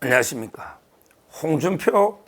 안녕하십니까. 홍준표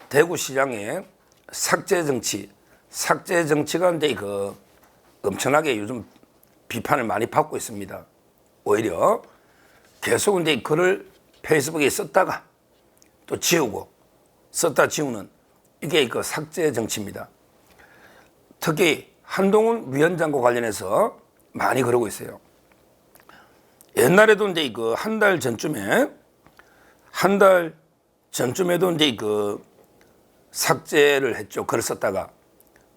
대구시장의 삭제 정치가 이제 엄청나게 요즘 비판을 많이 받고 있습니다. 오히려 계속 이제 글을 페이스북에 썼다가 또 지우고 썼다 지우는 이게 삭제 정치입니다. 특히 한동훈 위원장과 관련해서 많이 그러고 있어요. 옛날에도 이제 한 달 전쯤에도 이제 삭제를 했죠. 글을 썼다가.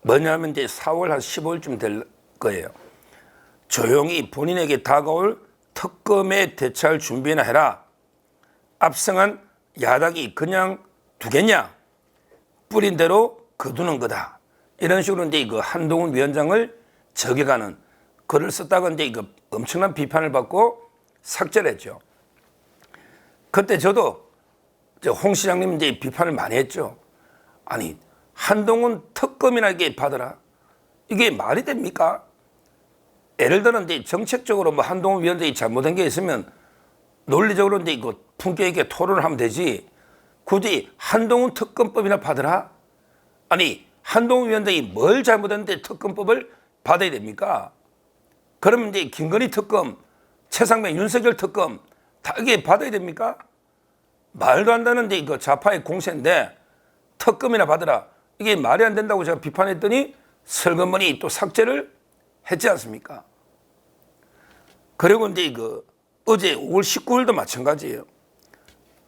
뭐냐면 이제 4월 한 15일쯤 될 거예요. 조용히 본인에게 다가올 특검에 대처할 준비나 해라. 압승한 야당이 그냥 두겠냐? 뿌린 대로 거두는 거다. 이런 식으로 이제 한동훈 위원장을 저격하는 글을 썼다가 이제 엄청난 비판을 받고 삭제를 했죠. 그때 저도 홍 시장님 이제 비판을 많이 했죠. 아니, 한동훈 특검이나 이게 받으라. 이게 말이 됩니까? 예를 들어 이제 정책적으로 뭐 한동훈 위원장이 잘못한 게 있으면 논리적으로 이제 품격 있게 토론을 하면 되지. 굳이 한동훈 특검법이나 받으라? 아니, 한동훈 위원장이 뭘 잘못했는데 특검법을 받아야 됩니까? 그러면 이제 김건희 특검, 최상병, 윤석열 특검 다 이게 받아야 됩니까? 말도 안 되는데 좌파의 공세인데 특검이나 받으라. 이게 말이 안 된다고 제가 비판했더니 슬그머니 또 삭제를 했지 않습니까? 그리고 이제 어제 5월 19일도 마찬가지예요.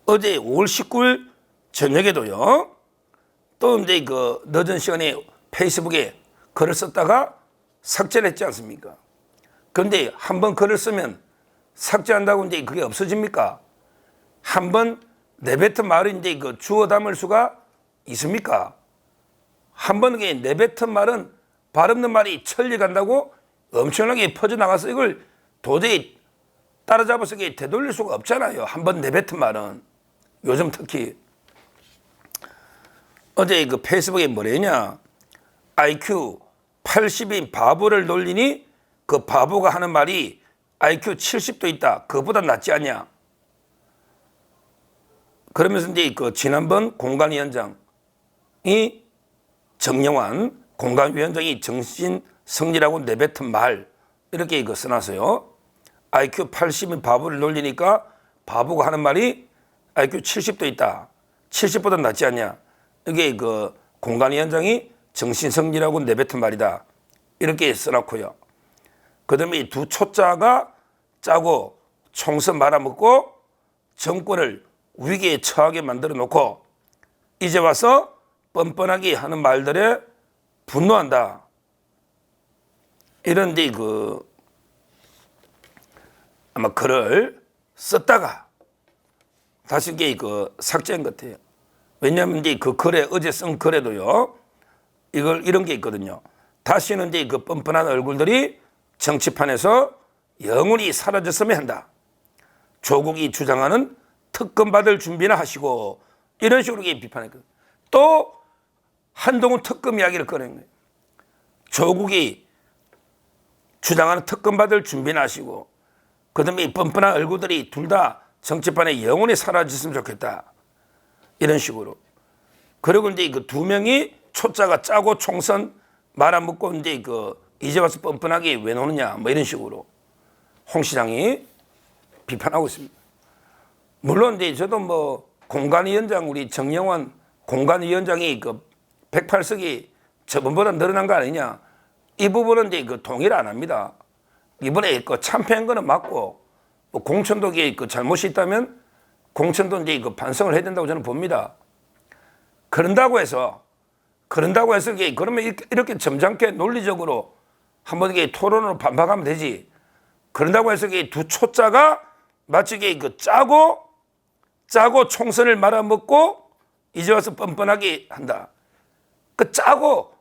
어제 5월 19일 저녁에도요. 또 이제 늦은 시간에 페이스북에 글을 썼다가 삭제를 했지 않습니까? 그런데 한번 글을 쓰면 삭제한다고 이제 그게 없어집니까? 한번 내뱉은 말을 이제 주워 담을 수가 있습니까? 한번 내뱉은 말은 발 없는 말이 천리 간다고 엄청나게 퍼져나가서 이걸 도저히 따라잡아서 되돌릴 수가 없잖아요. 한번 내뱉은 말은. 요즘 특히. 어제 페이스북에 뭐랬냐. IQ 80인 바보를 놀리니 그 바보가 하는 말이 IQ 70도 있다. 그거보다 낫지 않냐. 그러면서 이제 지난번 공관위원장이 정영환 공관위원장이 정신성리라고 내뱉은 말 이렇게 써놨어요. IQ 80인 바보를 놀리니까 바보가 하는 말이 IQ 70도 있다. 70보다 낫지 않냐. 이게 공관위원장이 정신성리라고 내뱉은 말이다. 이렇게 써놨고요. 그 다음에 이 두 초짜가 짜고 총선 말아먹고 정권을 위기에 처하게 만들어 놓고 이제 와서 뻔뻔하게 하는 말들에 분노한다. 이런 데 아마 글을 썼다가 다시 이게 삭제한 것 같아요. 왜냐하면 이제 글에 어제 쓴 글에도요. 이런 게 있거든요. 다시는 이제 뻔뻔한 얼굴들이 정치판에서 영원히 사라졌으면 한다. 조국이 주장하는 특검 받을 준비나 하시고 이런 식으로 비판했거든요. 또 한동훈 특검 이야기를 꺼낸 거예요. 조국이 주장하는 특검 받을 준비나 하시고 그다음에 이 뻔뻔한 얼굴들이 둘 다 정치판에 영원히 사라졌으면 좋겠다. 이런 식으로. 그리고 이제 두 명이 초짜가 짜고 총선 말아먹고 이제 와서 뻔뻔하게 왜 노느냐 뭐 이런 식으로 홍 시장이 비판하고 있습니다. 물론 이제 저도 뭐 공관위원장 우리 정영환 공관위원장이 108석이 저번보다 늘어난 거 아니냐 이 부분은 이제 동의를 안 합니다. 이번에 참패한 거는 맞고 뭐 공천도에 잘못이 있다면 공천도 이제 반성을 해야 된다고 저는 봅니다. 그런다고 해서 그러면 이렇게 점잖게 논리적으로 한번 토론으로 반박하면 되지. 그런다고 해서 두 초짜가 마치 짜고 총선을 말아먹고 이제 와서 뻔뻔하게 한다. 짜고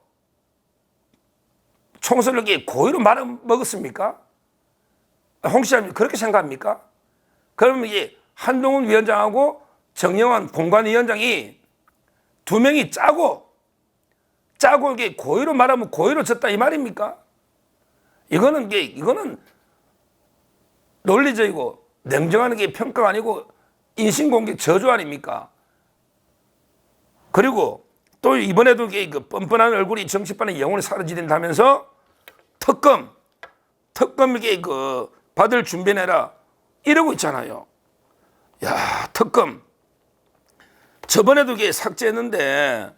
총선을 고의로 말아먹었습니까? 홍 시장님 그렇게 생각합니까? 그러면 이제 한동훈 위원장하고 정영환 공관위원장이 두 명이 짜고 이게 고의로 말하면 고의로 졌다 이 말입니까? 이거는 논리적이고 냉정한 게 평가가 아니고 인신공격 저주 아닙니까? 그리고 또 이번에도 이게 그 뻔뻔한 얼굴이 정치판에 영원히 사라지된다면서 특검 이게 그 받을 준비해라 이러고 있잖아요. 야, 특검 저번에도 이게 삭제했는데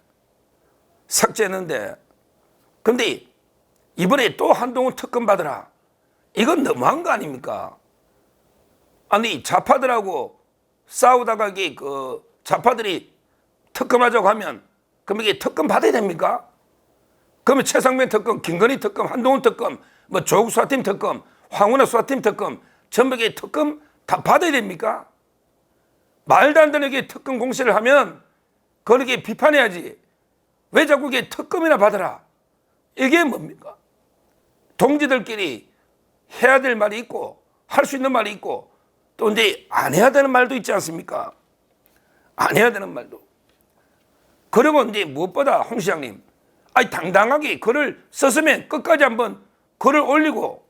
근데 이번에 또 한동훈 특검 받으라. 이건 너무한 거 아닙니까? 아니, 좌파들하고 싸우다가 이게 그 좌파들이 특검하자고 하면 그럼 이게 특검 받아야 됩니까? 그러면 최상병 특검, 김건희 특검, 한동훈 특검, 뭐 조국 수사팀 특검, 황운하 수사팀 특검, 전부 이게 특검 다 받아야 됩니까? 말도 안 되는 게 특검 공세를 하면 그렇게 비판해야지. 왜 자꾸 이게 특검이나 받아라? 이게 뭡니까? 동지들끼리 해야 될 말이 있고 할 수 있는 말이 있고 또 이제 안 해야 되는 말도 있지 않습니까? 안 해야 되는 말도. 그리고 이제 무엇보다 홍 시장님, 아니 당당하게 글을 썼으면 끝까지 한번 글을 올리고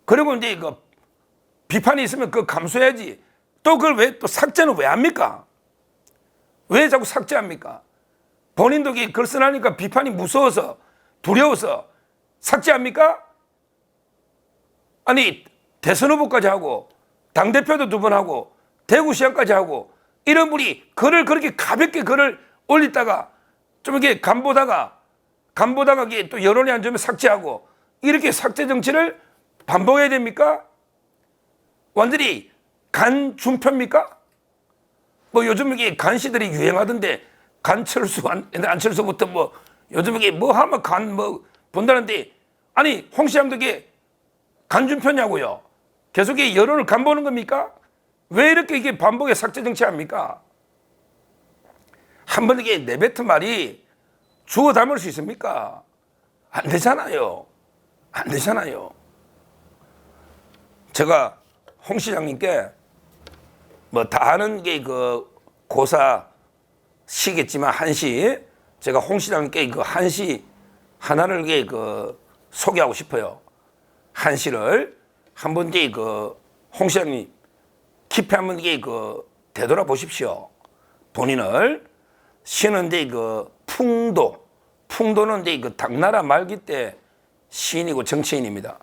그리고 이제 그 비판이 있으면 그거 감수해야지. 또 그걸 왜 또 삭제는 왜 합니까? 왜 자꾸 삭제합니까? 본인도 글 쓰나니까 비판이 무서워서 두려워서 삭제합니까? 아니 대선 후보까지 하고 당대표도 2번 하고 대구시장까지 하고 이런 분이 글을 그렇게 가볍게 글을 올리다가 좀 이렇게 간보다가 이게 또 여론이 안 좋으면 삭제하고 이렇게 삭제 정치를 반복해야 됩니까? 완전히 간중표입니까? 뭐 요즘 이게 간씨들이 유행하던데 간철수, 안철수부터 뭐 요즘 이게 뭐 하면 간 뭐 본다는데 아니 홍 시장도 이게 간준표냐고요? 계속 이게 여론을 간보는 겁니까? 왜 이렇게 이게 반복해 삭제 정치합니까? 한번 이게 내뱉은 말이 주워 담을 수 있습니까? 안 되잖아요. 안 되잖아요. 제가 홍 시장님께 뭐 다 아는 게 그 고사시겠지만 한시 제가 홍 시장님께 그 한시 하나를 이게 그 소개하고 싶어요. 한시를 한번 이제 그 홍 시장님 깊이 한번 이게 그 되돌아 보십시오. 본인을 시는데 그 풍도는 이제 그 당나라 말기 때 시인이고 정치인입니다.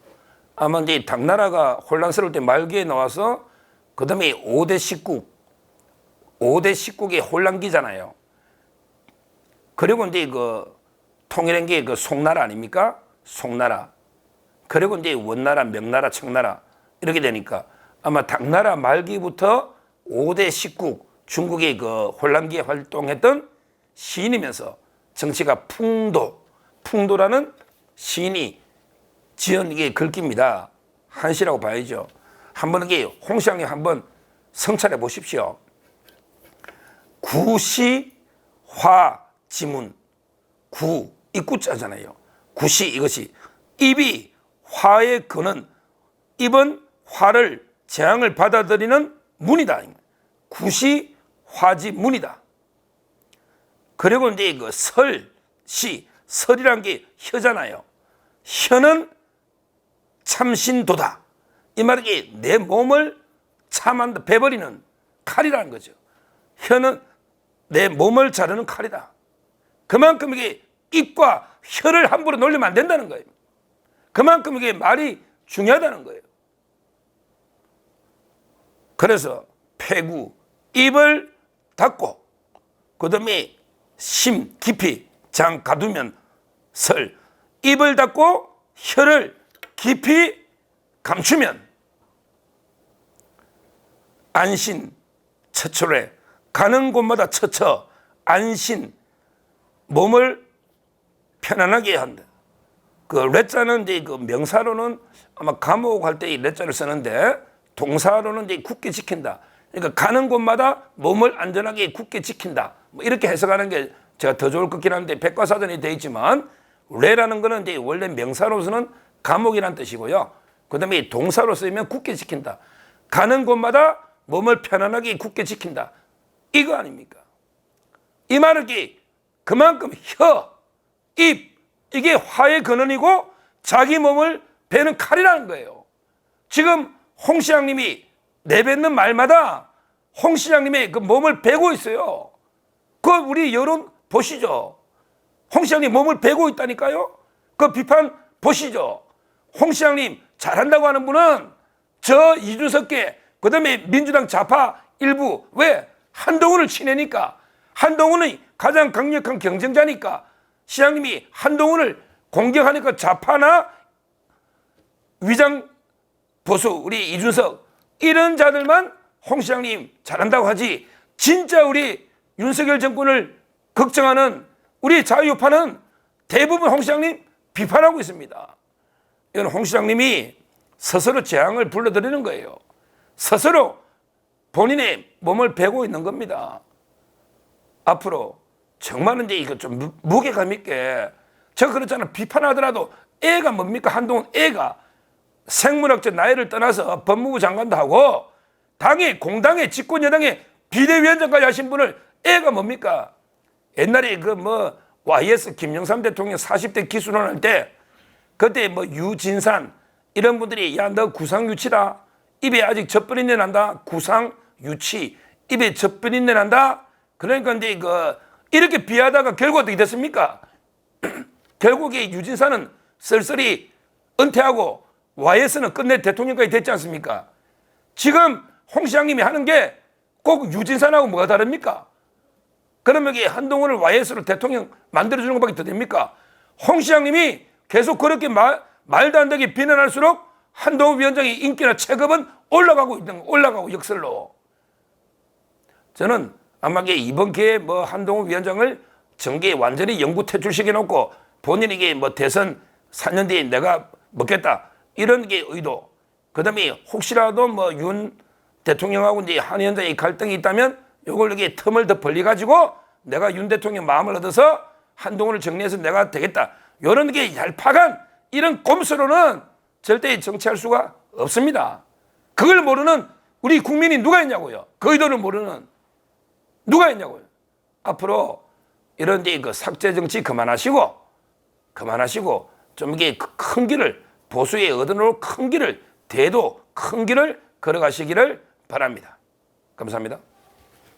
아마 이제 당나라가 혼란스러울 때 말기에 나와서 그 다음에 5대 식국의 혼란기잖아요. 그리고 이제 그 통일한 게 그 송나라 아닙니까? 송나라. 그리고 이제 원나라, 명나라, 청나라 이렇게 되니까 아마 당나라 말기부터 5대 식국 중국의 그 혼란기에 활동했던 시인이면서 정치가 풍도라는 시인이 지은 이게 글귀입니다. 한시라고 봐야죠. 한번 이게 홍 시장님 한번 성찰해 보십시오. 구시화지문 구 입구자잖아요. 구시 이것이 입이 화의 근은 입은 화를 재앙을 받아들이는 문이다. 구시화지문이다. 그리고 이제 그 설이란 게 혀잖아요. 혀는 참신도다. 이 말이 내 몸을 참한다, 베버리는 칼이라는 거죠. 혀는 내 몸을 자르는 칼이다. 그만큼 이게 입과 혀를 함부로 놀리면 안 된다는 거예요. 그만큼 이게 말이 중요하다는 거예요. 그래서 폐구, 입을 닫고 그 다음에 심 깊이 장 가두면 설, 입을 닫고 혀를 깊이 감추면 안신, 처처래 가는 곳마다 처처, 안신, 몸을 편안하게 한다. 그 레자는 이제 그 명사로는 아마 감옥 할 때 이 레자를 쓰는데 동사로는 이제 굳게 지킨다. 그러니까 가는 곳마다 몸을 안전하게 굳게 지킨다. 뭐 이렇게 해석하는 게 제가 더 좋을 것 같긴 한데 백과사전이 되어 있지만 레라는 거는 이제 원래 명사로서는 감옥이란 뜻이고요. 그 다음에 동사로 쓰이면 굳게 지킨다. 가는 곳마다 몸을 편안하게 굳게 지킨다. 이거 아닙니까? 이 말은 그만큼 혀, 입, 이게 화의 근원이고 자기 몸을 베는 칼이라는 거예요. 지금 홍 시장님이 내뱉는 말마다 홍 시장님의 그 몸을 베고 있어요. 그 우리 여론 보시죠. 홍 시장님 몸을 베고 있다니까요. 그 비판 보시죠. 홍 시장님 잘한다고 하는 분은 저 이준석계 그다음에 민주당 좌파 일부 왜 한동훈을 치내니까 한동훈이 가장 강력한 경쟁자니까 시장님이 한동훈을 공격하니까 좌파나 위장 보수 우리 이준석 이런 자들만 홍 시장님 잘한다고 하지 진짜 우리 윤석열 정권을 걱정하는 우리 자유파는 대부분 홍 시장님 비판하고 있습니다. 이건 홍 시장님이 스스로 재앙을 불러들이는 거예요. 스스로 본인의 몸을 베고 있는 겁니다. 앞으로 정말 이제 이거 좀 무게감 있게 제가 그렇잖아요. 비판하더라도 애가 뭡니까? 한동훈 애가 생물학적 나이를 떠나서 법무부 장관도 하고 당의 공당의 집권여당의 비대위원장까지 하신 분을 애가 뭡니까? 옛날에 그 뭐 YS 김영삼 대통령 40대 기술원할 때 그때 뭐 유진산 이런 분들이 야 너 구상유치다 입에 아직 젖버린내 난다 구상유치 입에 젖버린내 난다 그러니까 이제 그 이렇게 비하다가 결국 어떻게 됐습니까? 결국에 유진산은 쓸쓸히 은퇴하고 YS는 끝내 대통령까지 됐지 않습니까? 지금 홍 시장님이 하는 게 꼭 유진산하고 뭐가 다릅니까? 그러면 이게 한동훈을 YS로 대통령 만들어주는 것밖에 더 됩니까? 홍 시장님이 계속 그렇게 말도 안 되게 비난할수록 한동훈 위원장의 인기나 체급은 올라가고 역설로. 저는 아마 이번 기회에 뭐 한동훈 위원장을 정계에 완전히 영구 퇴출시켜 놓고 본인에게 뭐 대선 4년 뒤에 내가 먹겠다 이런 게 의도. 그다음에 혹시라도 뭐 윤 대통령하고 이제 한 위원장의 갈등이 있다면 이걸 이렇게 틈을 더 벌리 가지고 내가 윤 대통령 마음을 얻어서 한동훈을 정리해서 내가 되겠다. 이런 게 얄팍한 이런 꼼수로는 절대 정치할 수가 없습니다. 그걸 모르는 우리 국민이 누가 있냐고요. 그 의도를 모르는 누가 있냐고요. 앞으로 이런 이제 그 삭제 정치 그만하시고 좀 이게 큰 길을 보수의 얻어놓을 큰 길을 대도 큰 길을 걸어가시기를 바랍니다. 감사합니다.